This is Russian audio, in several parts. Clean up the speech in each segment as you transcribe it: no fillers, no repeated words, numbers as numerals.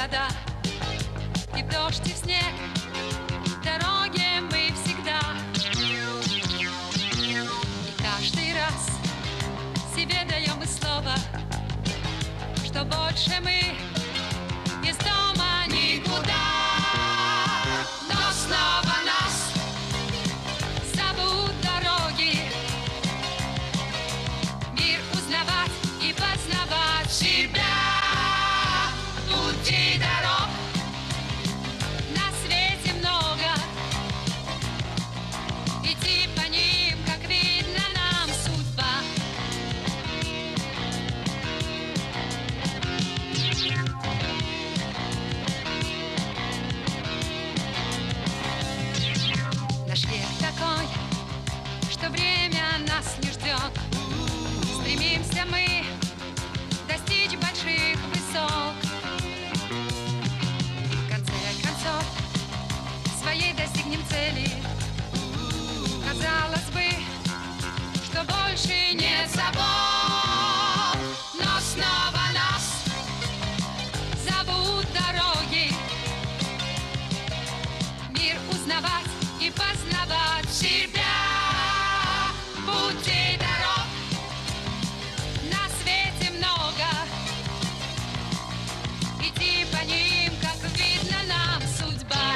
года, и в дождь, и в снег, дороги мы всегда. И каждый раз себе даем мы слово, что больше мы из дома никуда. Но снова нас зовут дороги, мир узнавать и познавать себя. Пути дорог на свете много, идти по ним, как видно нам, судьба. Наш век такой, что время нас не ждет. Стремимся мы достичь больших высот. В конце концов, своей достигнем цели. Казалось бы, что больше нет забот. Но снова нас зовут дороги, мир узнавать и познавать себя. Путей дорог на свете много, идти по ним, как видно нам, судьба.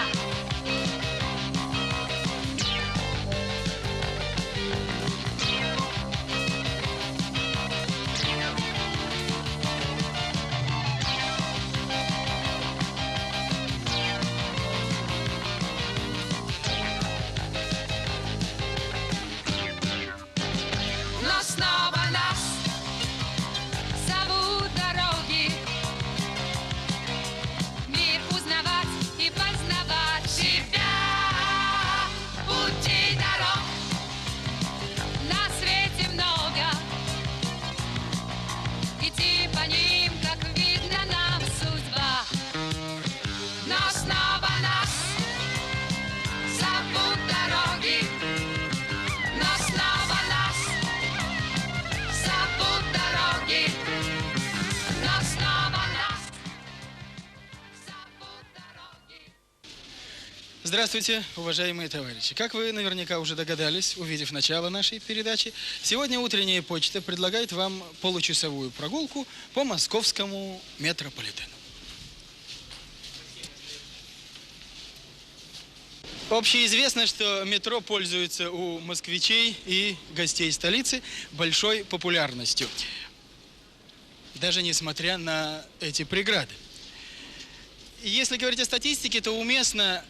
Но снова нас зовут дороги, мир узнавать и познавать себя. Путей дорог на свете много, идти по ним, как видно нам, судьба. Но снова нас зовут дороги, но снова нас зовут дороги, но снова нас зовут дороги. Здравствуйте, уважаемые товарищи. Как вы наверняка уже догадались, увидев начало нашей передачи, сегодня утренняя почта предлагает вам получасовую прогулку по московскому метрополитену. Общеизвестно, что метро пользуется у москвичей и гостей столицы большой популярностью, даже несмотря на эти преграды. Если говорить о статистике, то уместно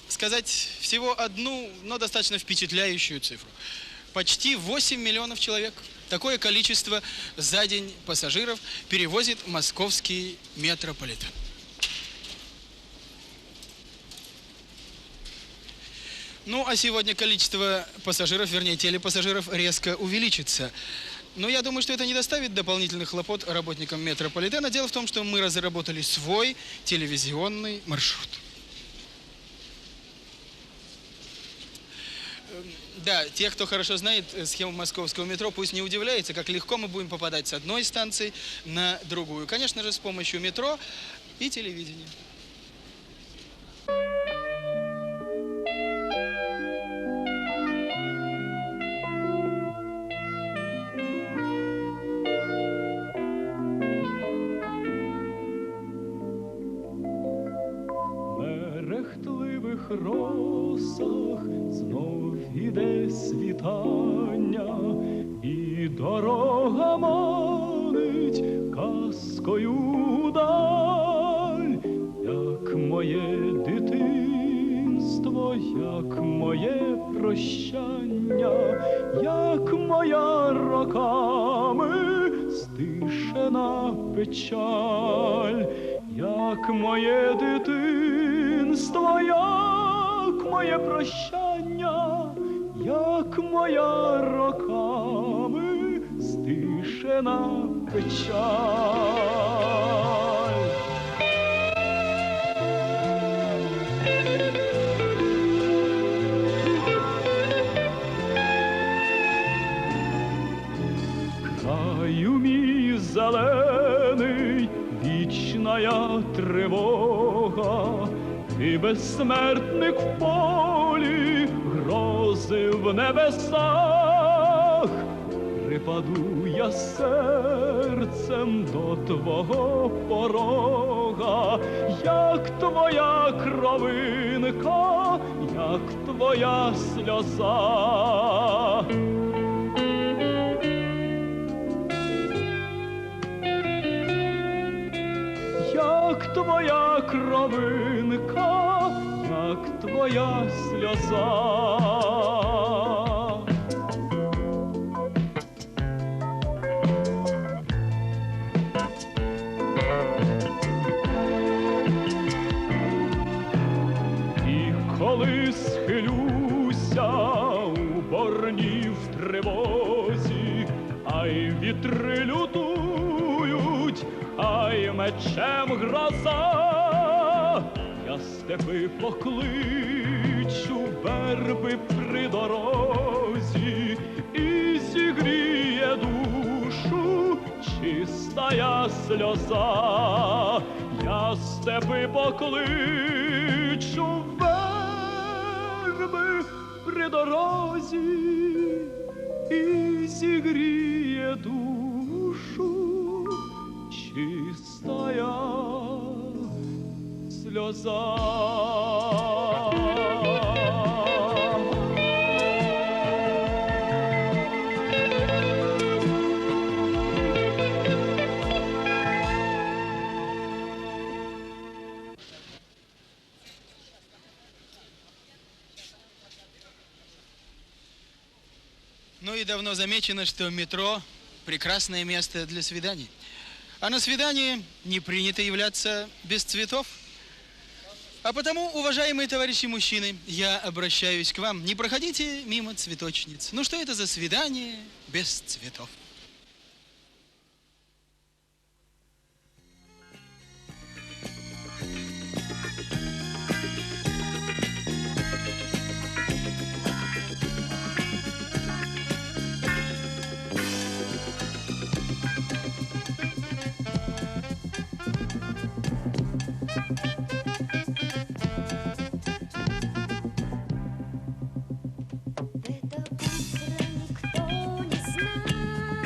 сказать всего одну, но достаточно впечатляющую цифру. Почти 8 миллионов человек. Такое количество за день пассажиров перевозит московский метрополитен. Ну, а сегодня количество пассажиров, вернее, телепассажиров резко увеличится. Но я думаю, что это не доставит дополнительных хлопот работникам метрополитена. Дело в том, что мы разработали свой телевизионный маршрут. Да, те, кто хорошо знает схему московского метро, пусть не удивляется, как легко мы будем попадать с одной станции на другую. Конечно же, с помощью метро и телевидения. Мерехтливих росах знов іде світання, і дорога манить казкою даль, як моє дитинство, як моє прощання, як моя роками стишена печаль, як моє дитинство, як моє прощання, як моя роками стишена печаль. Краю мій зелений, вічная тривога, ти безсмертник в полі, грози в небесах. Припаду я серцем до твого порога, як твоя кровинка, як твоя сльоза. Як твоя кровинка, як твоя сльоза. І коли схилюся у борні в тривозі, ай вітри лютують, ай мечем гроза, я степи покличу, верби при дорозі, і зігріє душу чистая сльоза. Я степи покличу, верби при дорозі, і зігріє душу чистая сльоза. Ну и давно замечено, что метро – прекрасное место для свиданий. А на свидании не принято являться без цветов. А потому, уважаемые товарищи мужчины, я обращаюсь к вам. Не проходите мимо цветочниц. Ну что это за свидание без цветов? Это утро никто не знает.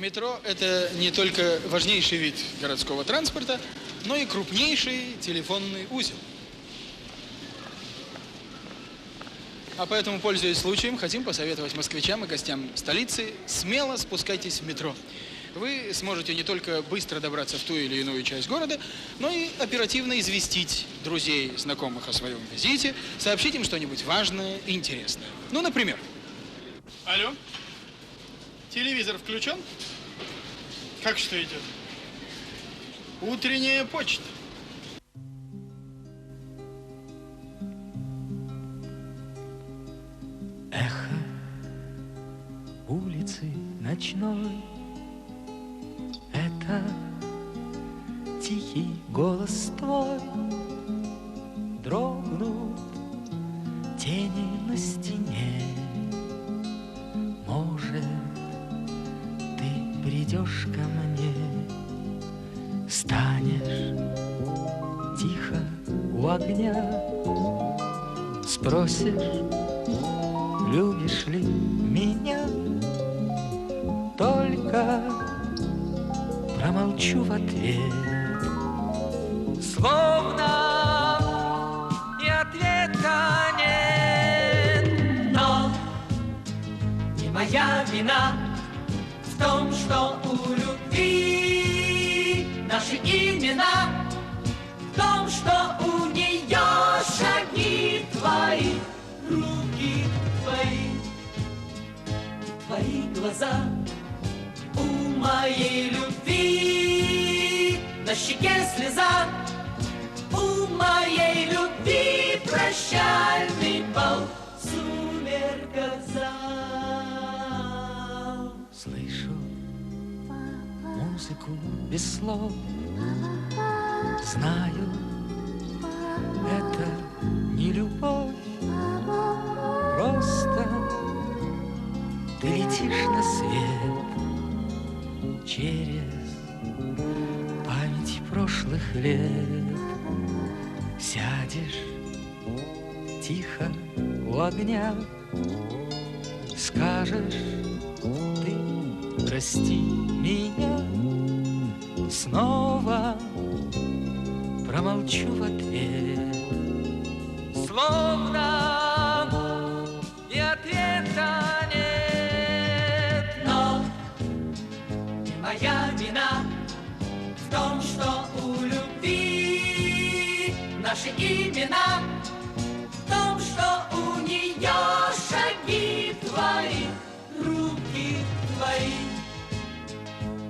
Метро – это не только важнейший вид городского транспорта, но и крупнейший телефонный узел. А поэтому, пользуясь случаем, хотим посоветовать москвичам и гостям столицы: смело спускайтесь в метро. Вы сможете не только быстро добраться в ту или иную часть города, но и оперативно известить друзей, знакомых о своем визите, сообщить им что-нибудь важное и интересное. Ну, например. Алло? Телевизор включен? Как что идет? Утренняя почта. Эхо улицы ночной — это тихий голос твой. Дрогнут тени на стене. Может, ты придешь ко мне, станешь тихо у огня, спросишь, любишь ли меня? Только промолчу в ответ, словно и ответа нет. Но не моя вина в том, что у любви наши имена, в том, что у нее шаги твои, руки твои глаза. У моей любви на щеке слеза, у моей любви прощальный бал в сумерках зал. Слышу музыку без слов, знаю, это не любовь, просто ты летишь на свет через память прошлых лет. Сядешь тихо у огня, скажешь ты прости меня, снова промолчу в ответ, словно и ответа нет. Но не моя вина в том, что у любви наши имена, в том, что у нее шаги твои, руки твои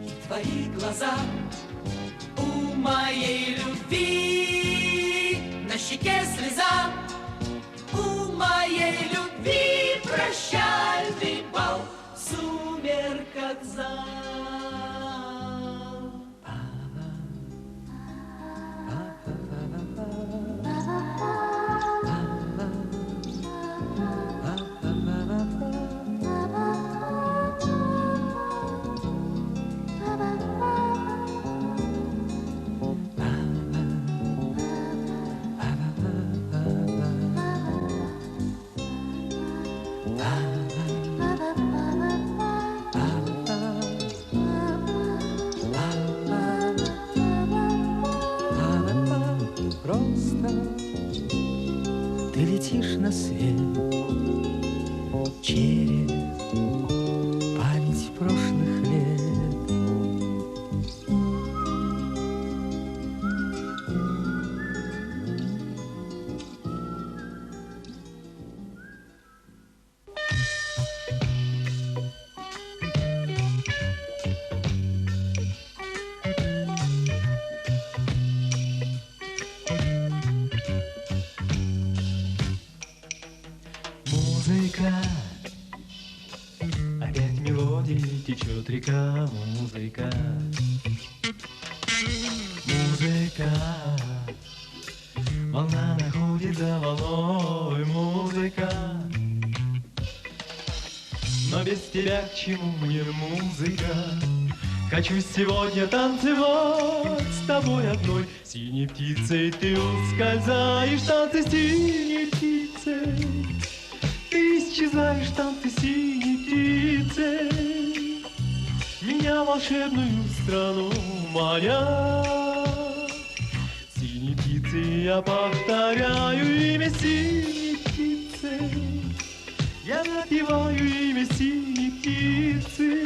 и твои глаза. У моей любви на щеке слеза, у моей любви прощальный бал в сумерках зал. Ты летишь на свет через память прошлых лет. Музыка, опять мелодии течет река. Музыка, музыка, волна находит за волной. Музыка, но без тебя к чему мне музыка? Хочу сегодня танцевать с тобой одной. Синей птицей ты ускользаешь, танцы синей птицей. Ты исчезаешь, танцы синей птицей. Меня меня в волшебную страну маня. Синей птицы я повторяю имя синей птицы. Я напеваю имя синей птицы,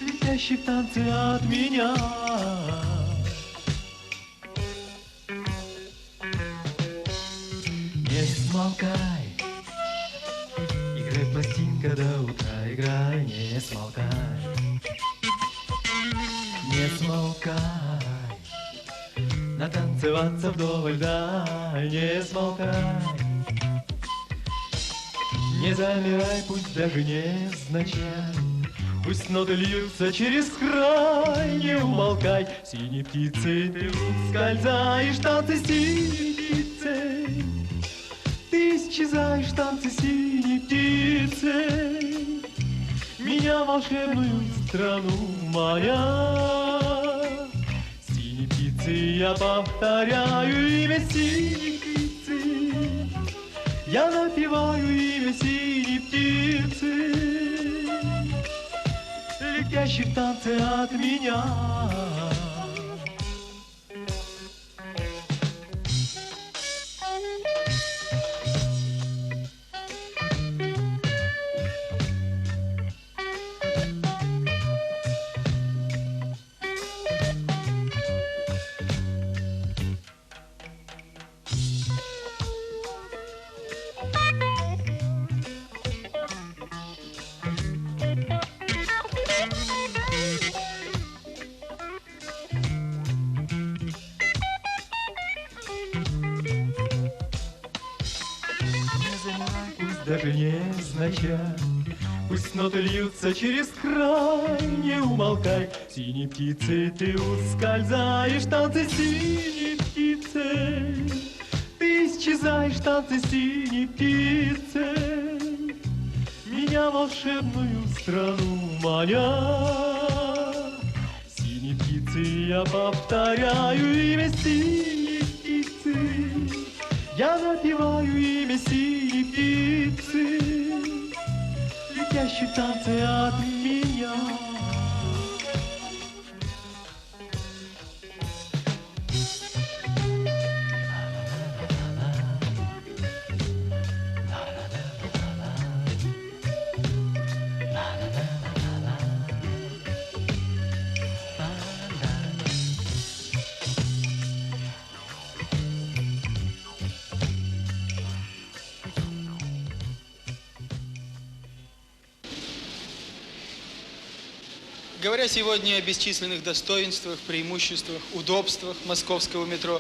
летящей в танце от меня. Не смолкай, играй пластинка до утра, играй, не смолкай. Не смолкай, натанцеваться вдоволь дай, не смолкай. Не замирай, пусть даже невзначай, пусть ноты льются через край, не умолкай. Синей птицей ты ускользаешь, танцы синей птицей. Ты исчезаешь, танцы синей птицей, меня в волшебную страну маня. Синей птицей я повторяю имя синей птицы. Я напеваю имя синей птицы, летящей в танце от меня. Даже невзначай, пусть ноты льются через край, не умолкай. Синей птицей ты ускользаешь, танцы синей птицей. Ты исчезаешь, танцы синей птицей, меня в волшебную страну маня. Синей птицей я повторяю имя синей птицы. Я напеваю имя синей птицы, летящей в танце от меня. Говоря сегодня о бесчисленных достоинствах, преимуществах, удобствах московского метро,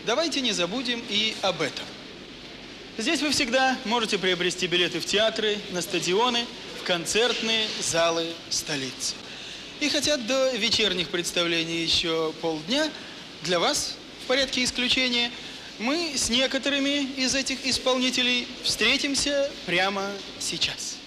давайте не забудем и об этом. Здесь вы всегда можете приобрести билеты в театры, на стадионы, в концертные залы столицы. И хотя до вечерних представлений еще полдня, для вас, в порядке исключения, мы с некоторыми из этих исполнителей встретимся прямо сейчас.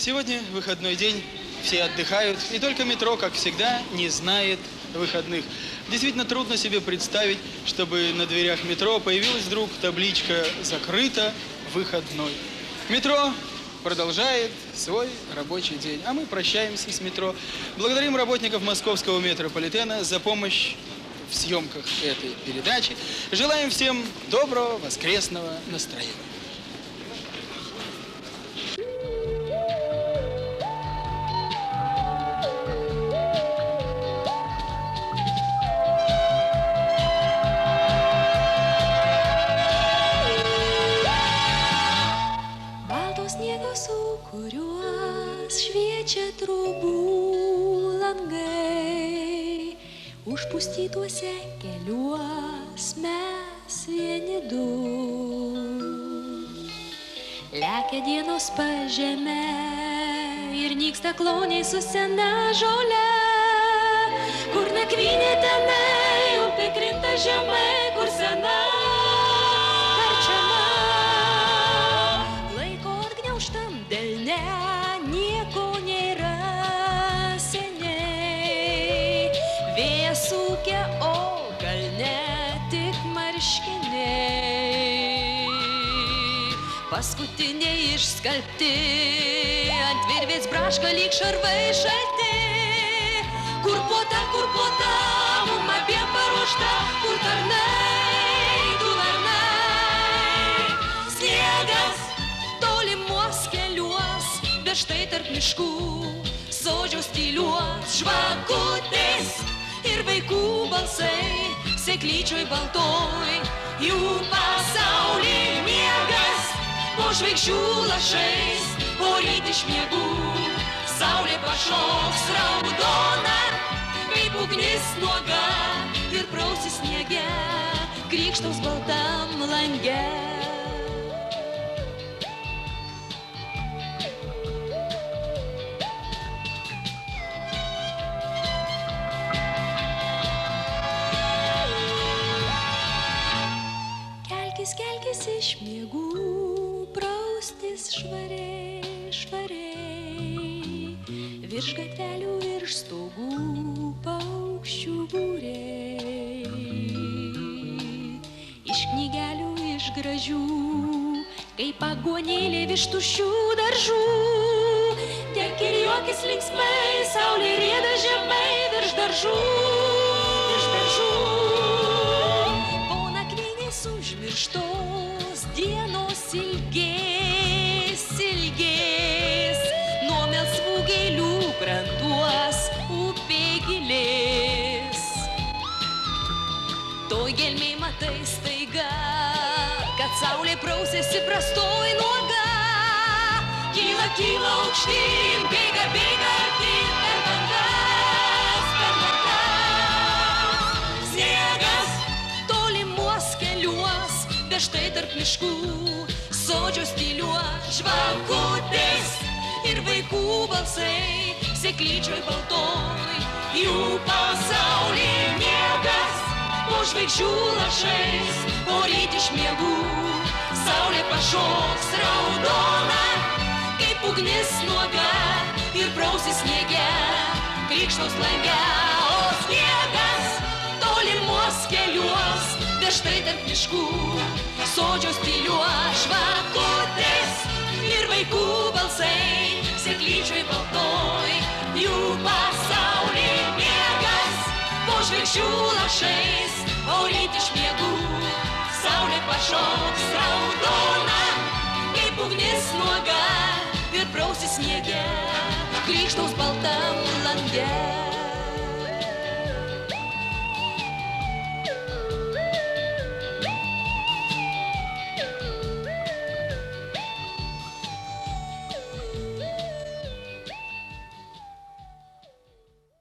Сегодня выходной день, все отдыхают, и только метро, как всегда, не знает выходных. Действительно трудно себе представить, чтобы на дверях метро появилась вдруг табличка «Закрыто, выходной». Метро продолжает свой рабочий день, а мы прощаемся с метро. Благодарим работников московского метрополитена за помощь в съемках этой передачи. Желаем всем доброго воскресного настроения. Šviečia trubų langai, užpustytuose keliuos mes vieni du. Lekia dienos pažeme ir nyksta kloniai su sena žole, kur nakvynė tenai, upė krinta žemai, kur sena karčiama. Laiko atgniaužtam delne nieko nėra seniai, vėjas sūkia, o gal ne tik marškiniai. Paskutiniai išskalbti, ant virvės braška lyg šarvai šalti. Kur puota, mum abiem paruošta, kur tarnai, tu varnai. Sniegas tolimuos keliuos, bet štai tarp miškų sodžiaus tyliuos žvakutės ir vaikų balsai, sėklyčioj baltoj, jų pasaulį miegas po žvaigždžių lašais, poryt iš miegų saulė pašoks raudona, kaip ugnis nuoga ir prausis sniege, krykštaus baltam lange. Kelkis iš miegų, praustis švariai, švariai. Virš gatvelių, virš stogų, paukščių būriai. Iš knygelių, iš gražių, kaip aguonėlė virš tuščių daržų. Tek ir juokis linksmai, saulė rieda žemai virš daržų, virš daržų. Užmirštos dienos ilgės, ilgės, nuo melsvų gėlių krantuos upė gilės. Toj gelmėj matai staiga, kad saulė prausėsi prastoj nuoga. Kyla, kyla aukštyn, bėga, bėga artyn per bangas, per bangas. Sniegas tolimuos keliuos, bet štai tarp miškų sodžiaus tyliuos žvakutės ir vaikų balsai, sėklyčioj baltoj, jų pasaulį miegas po žvaigždžių lašais, poryt iš miegų saulė pašoks raudona, kaip ugnis nuoga ir prausis sniege, krykštaus lange. O sniegas tolimuos keliuos, bet štai tarp miškų sodžiaus tyliuos žvakutės ir vaikų balsai, sėklyčioj baltoj, jų pasaulį miegas po žvaigždžių lašais, o ryt iš miegų saulė pašoks raudona, kaip ugnis nuoga ir prausis sniege, krykštaus baltam lange.